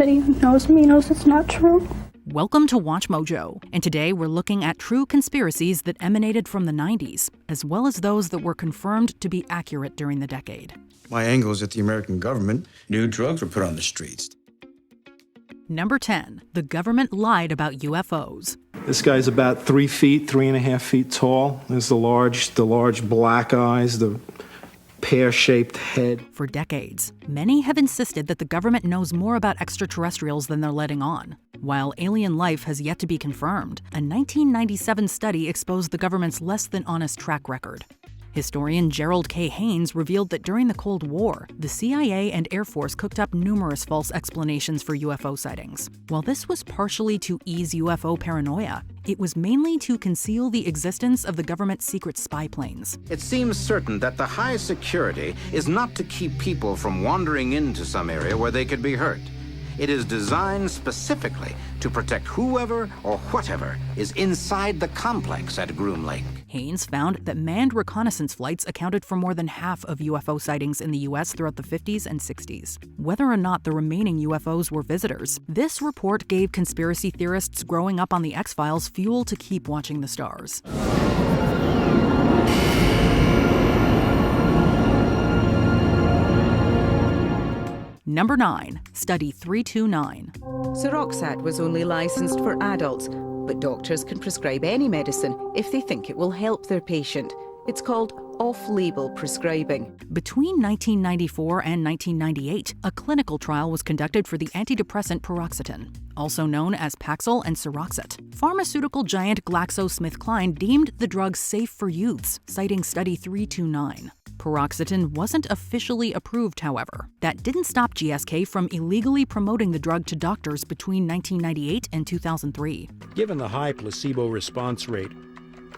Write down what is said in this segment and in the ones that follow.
Anybody who knows me knows it's not true. Welcome to Watch Mojo, and today we're looking at true conspiracies that emanated from the 90s, as well as those that were confirmed to be accurate during the decade. My angle is that the American government knew drugs were put on the streets. Number 10. The government lied about UFOs. This guy's about 3 feet, 3.5 feet tall. There's the large black eyes, the pear-shaped head. For decades, many have insisted that the government knows more about extraterrestrials than they're letting on. While alien life has yet to be confirmed, a 1997 study exposed the government's less than honest track record. Historian Gerald K. Haynes revealed that during the Cold War, the CIA and Air Force cooked up numerous false explanations for UFO sightings. While this was partially to ease UFO paranoia, it was mainly to conceal the existence of the government's secret spy planes. It seems certain that the high security is not to keep people from wandering into some area where they could be hurt. It is designed specifically to protect whoever or whatever is inside the complex at Groom Lake. Haynes found that manned reconnaissance flights accounted for more than half of UFO sightings in the U.S. throughout the 50s and 60s. Whether or not the remaining UFOs were visitors, this report gave conspiracy theorists growing up on the X-Files fuel to keep watching the stars. Number 9. Study 329. Seroxat was only licensed for adults, but doctors can prescribe any medicine if they think it will help their patient. It's called off-label prescribing. Between 1994 and 1998, a clinical trial was conducted for the antidepressant paroxetine, also known as Paxil and Seroxat. Pharmaceutical giant GlaxoSmithKline deemed the drug safe for youths, citing Study 329. Paroxetine wasn't officially approved, however. That didn't stop GSK from illegally promoting the drug to doctors between 1998 and 2003. Given the high placebo response rate,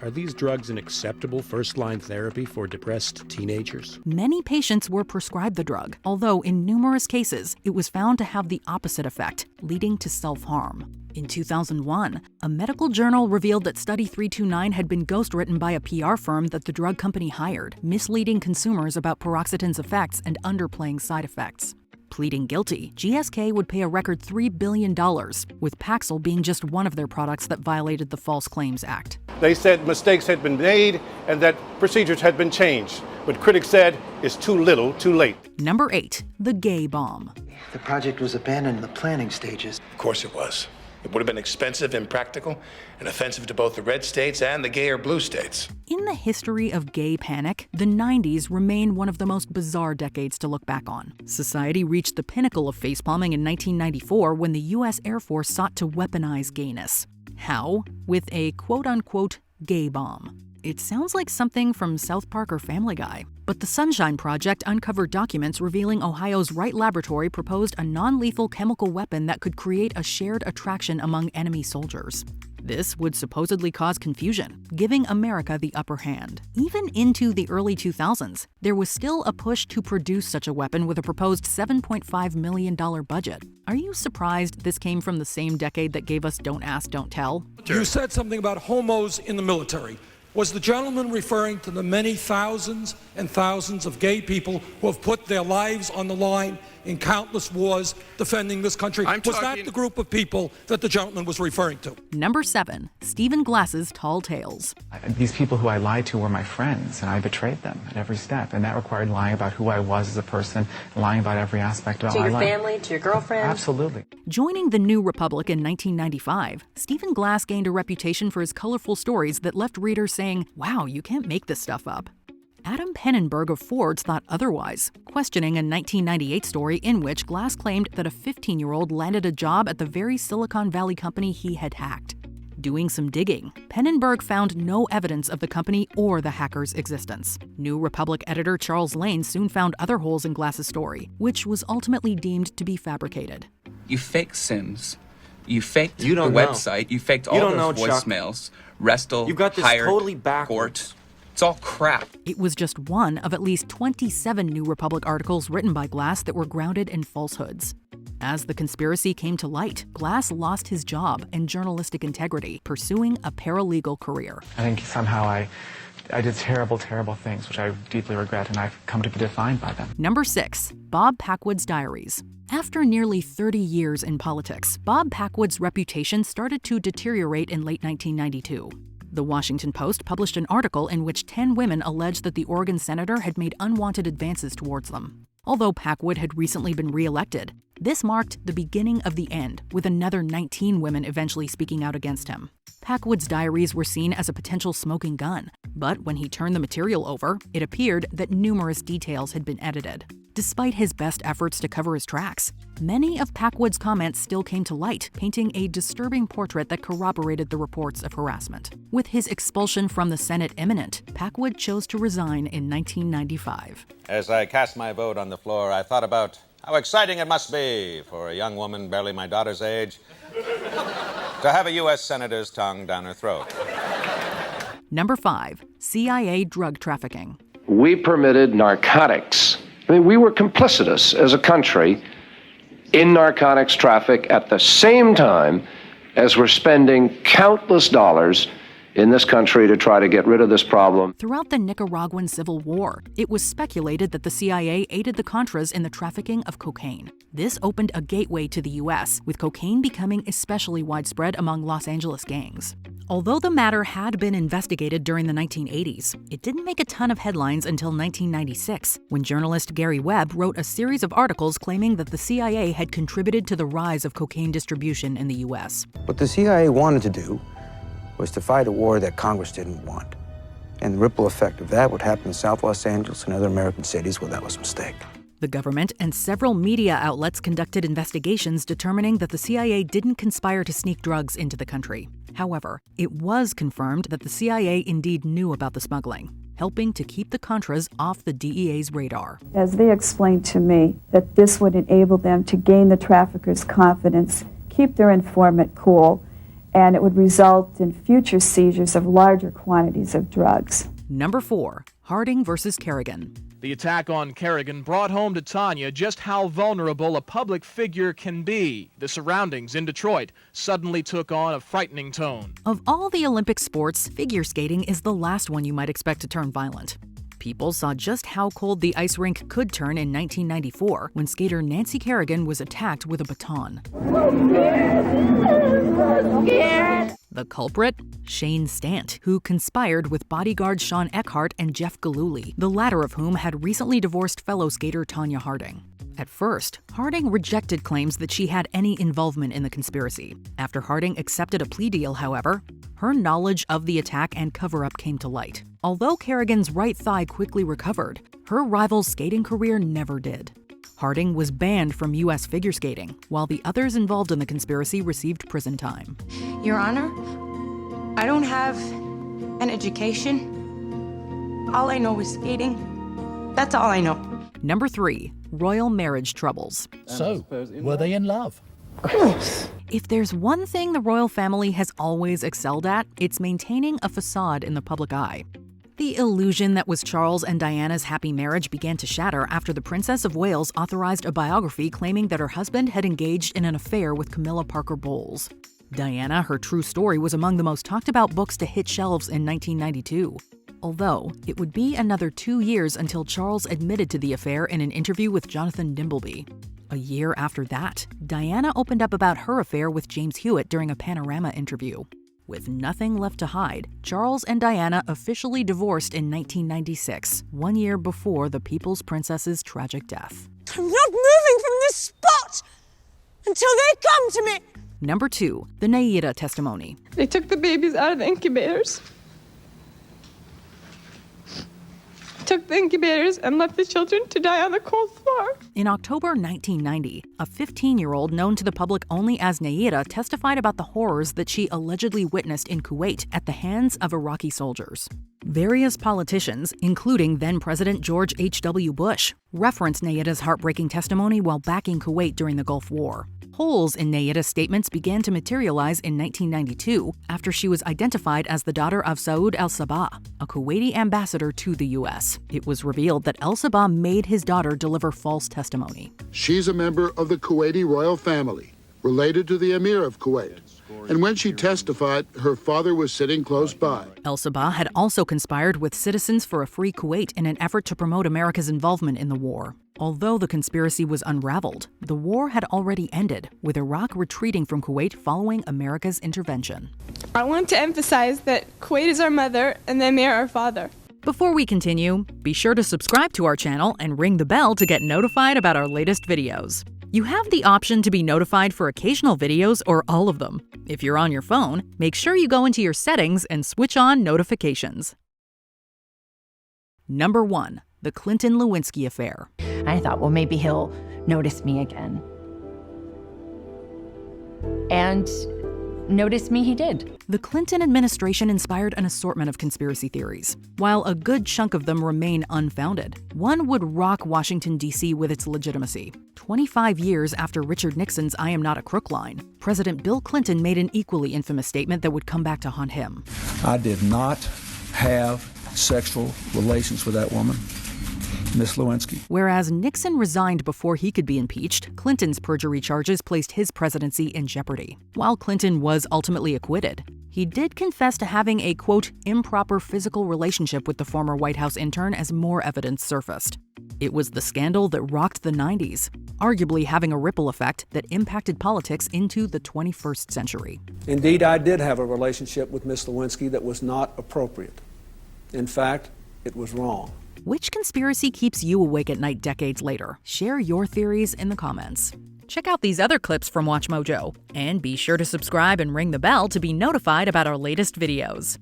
are these drugs an acceptable first-line therapy for depressed teenagers? Many patients were prescribed the drug, although in numerous cases, it was found to have the opposite effect, leading to self-harm. In 2001, a medical journal revealed that Study 329 had been ghostwritten by a PR firm that the drug company hired, misleading consumers about paroxetine's effects and underplaying side effects. Pleading guilty, GSK would pay a record $3 billion, with Paxil being just one of their products that violated the False Claims Act. They said mistakes had been made and that procedures had been changed. What critics said is too little, too late. Number 8. The gay bomb. The project was abandoned in the planning stages. Of course it was. It would have been expensive, impractical, and offensive to both the red states and the gay or blue states. In the history of gay panic, the 90s remain one of the most bizarre decades to look back on. Society reached the pinnacle of facepalming in 1994 when the U.S. Air Force sought to weaponize gayness. How? With a quote-unquote gay bomb. It sounds like something from South Park or Family Guy. But the Sunshine Project uncovered documents revealing Ohio's Wright Laboratory proposed a non-lethal chemical weapon that could create a shared attraction among enemy soldiers. This would supposedly cause confusion, giving America the upper hand. Even into the early 2000s, there was still a push to produce such a weapon with a proposed $7.5 million budget. Are you surprised this came from the same decade that gave us Don't Ask, Don't Tell? You said something about homos in the military. Was the gentleman referring to the many thousands and thousands of gay people who have put their lives on the line in countless wars defending this country? Was that the group of people that the gentleman was referring to? Number 7. Stephen Glass's Tall Tales. These people who I lied to were my friends, and I betrayed them at every step. And that required lying about who I was as a person, lying about every aspect of my life. To your family, to your girlfriend? Absolutely. Joining the New Republic in 1995, Stephen Glass gained a reputation for his colorful stories that left readers saying, "Wow, you can't make this stuff up." Adam Pennenberg of Ford's thought otherwise, questioning a 1998 story in which Glass claimed that a 15-year-old landed a job at the very Silicon Valley company he had hacked. Doing some digging, Pennenberg found no evidence of the company or the hacker's existence. New Republic editor Charles Lane soon found other holes in Glass's story, which was ultimately deemed to be fabricated. You faked Sims. You faked the website. You faked all those voicemails. Restel, you got this hired, totally backwards. Court. It's all crap. It was just one of at least 27 New Republic articles written by Glass that were grounded in falsehoods. As the conspiracy came to light, Glass lost his job and journalistic integrity, pursuing a paralegal career. I think somehow I I did terrible, terrible things, which I deeply regret, and I've come to be defined by them. Number 6. Bob Packwood's diaries. After nearly 30 years in politics, Bob Packwood's reputation started to deteriorate in late 1992. The Washington Post published an article in which 10 women alleged that the Oregon senator had made unwanted advances towards them. Although Packwood had recently been re-elected, this marked the beginning of the end, with another 19 women eventually speaking out against him. Packwood's diaries were seen as a potential smoking gun, but when he turned the material over, it appeared that numerous details had been edited. Despite his best efforts to cover his tracks, many of Packwood's comments still came to light, painting a disturbing portrait that corroborated the reports of harassment. With his expulsion from the Senate imminent, Packwood chose to resign in 1995. As I cast my vote on the floor, I thought about how exciting it must be for a young woman barely my daughter's age to have a U.S. senator's tongue down her throat. Number 5. CIA drug trafficking. We permitted narcotics. I mean, we were complicitous as a country in narcotics traffic at the same time as we're spending countless dollars in this country to try to get rid of this problem. Throughout the Nicaraguan Civil War, it was speculated that the CIA aided the Contras in the trafficking of cocaine. This opened a gateway to the U.S., with cocaine becoming especially widespread among Los Angeles gangs. Although the matter had been investigated during the 1980s, it didn't make a ton of headlines until 1996, when journalist Gary Webb wrote a series of articles claiming that the CIA had contributed to the rise of cocaine distribution in the U.S. What the CIA wanted to do was to fight a war that Congress didn't want. And the ripple effect of that would happen in South Los Angeles and other American cities. Well, that was a mistake. The government and several media outlets conducted investigations determining that the CIA didn't conspire to sneak drugs into the country. However, it was confirmed that the CIA indeed knew about the smuggling, helping to keep the Contras off the DEA's radar. As they explained to me, that this would enable them to gain the traffickers' confidence, keep their informant cool, and it would result in future seizures of larger quantities of drugs. Number 4. Harding versus Kerrigan. The attack on Kerrigan brought home to Tanya just how vulnerable a public figure can be. The surroundings in Detroit suddenly took on a frightening tone. Of all the Olympic sports, figure skating is the last one you might expect to turn violent. People saw just how cold the ice rink could turn in 1994 when skater Nancy Kerrigan was attacked with a baton. The culprit? Shane Stant, who conspired with bodyguard Sean Eckhart and Jeff Gillooly, the latter of whom had recently divorced fellow skater Tanya Harding. At first, Harding rejected claims that she had any involvement in the conspiracy. After Harding accepted a plea deal, however, her knowledge of the attack and cover-up came to light. Although Kerrigan's right thigh quickly recovered, her rival's skating career never did. Harding was banned from U.S. figure skating, while the others involved in the conspiracy received prison time. Your Honor, I don't have an education. All I know is skating. That's all I know. Number 3. Royal marriage troubles. So, were they in love? If there's one thing the royal family has always excelled at, it's maintaining a facade in the public eye. The illusion that was Charles and Diana's happy marriage began to shatter after the Princess of Wales authorized a biography claiming that her husband had engaged in an affair with Camilla Parker Bowles. Diana, her true story, was among the most talked about books to hit shelves in 1992. Although, it would be another 2 years until Charles admitted to the affair in an interview with Jonathan Dimbleby. A year after that, Diana opened up about her affair with James Hewitt during a Panorama interview. With nothing left to hide, Charles and Diana officially divorced in 1996, 1 year before the People's Princess's tragic death. I'm not moving from this spot until they come to me. Number 2. The Naida testimony. They took the babies out of the incubators. Took the incubators and left the children to die on the cold floor. In October 1990, a 15-year-old known to the public only as Naida testified about the horrors that she allegedly witnessed in Kuwait at the hands of Iraqi soldiers. Various politicians, including then-President George H.W. Bush, referenced Naida's heartbreaking testimony while backing Kuwait during the Gulf War. Holes in Naida's statements began to materialize in 1992 after she was identified as the daughter of Saud al-Sabah, a Kuwaiti ambassador to the U.S. It was revealed that al-Sabah made his daughter deliver false testimony. She's a member of the Kuwaiti royal family. related to the Emir of Kuwait. And when she testified, her father was sitting close by. El Sabah had also conspired with Citizens for a Free Kuwait in an effort to promote America's involvement in the war. Although the conspiracy was unraveled, the war had already ended, with Iraq retreating from Kuwait following America's intervention. I want to emphasize that Kuwait is our mother and the Emir our father. Before we continue, be sure to subscribe to our channel and ring the bell to get notified about our latest videos. You have the option to be notified for occasional videos or all of them. If you're on your phone, make sure you go into your settings and switch on notifications. Number 1. The Clinton-Lewinsky Affair. I thought, well, maybe he'll notice me again. And notice me he did. The Clinton administration inspired an assortment of conspiracy theories. While a good chunk of them remain unfounded, one would rock Washington, D.C. with its legitimacy. 25 years after Richard Nixon's "I am not a crook" line, President Bill Clinton made an equally infamous statement that would come back to haunt him. I did not have sexual relations with that woman, Miss Lewinsky. Whereas Nixon resigned before he could be impeached, Clinton's perjury charges placed his presidency in jeopardy. While Clinton was ultimately acquitted, he did confess to having a, quote, improper physical relationship with the former White House intern as more evidence surfaced. It was the scandal that rocked the 90s, arguably having a ripple effect that impacted politics into the 21st century. Indeed, I did have a relationship with Miss Lewinsky that was not appropriate. In fact, it was wrong. Which conspiracy keeps you awake at night decades later? Share your theories in the comments. Check out these other clips from WatchMojo, and be sure to subscribe and ring the bell to be notified about our latest videos.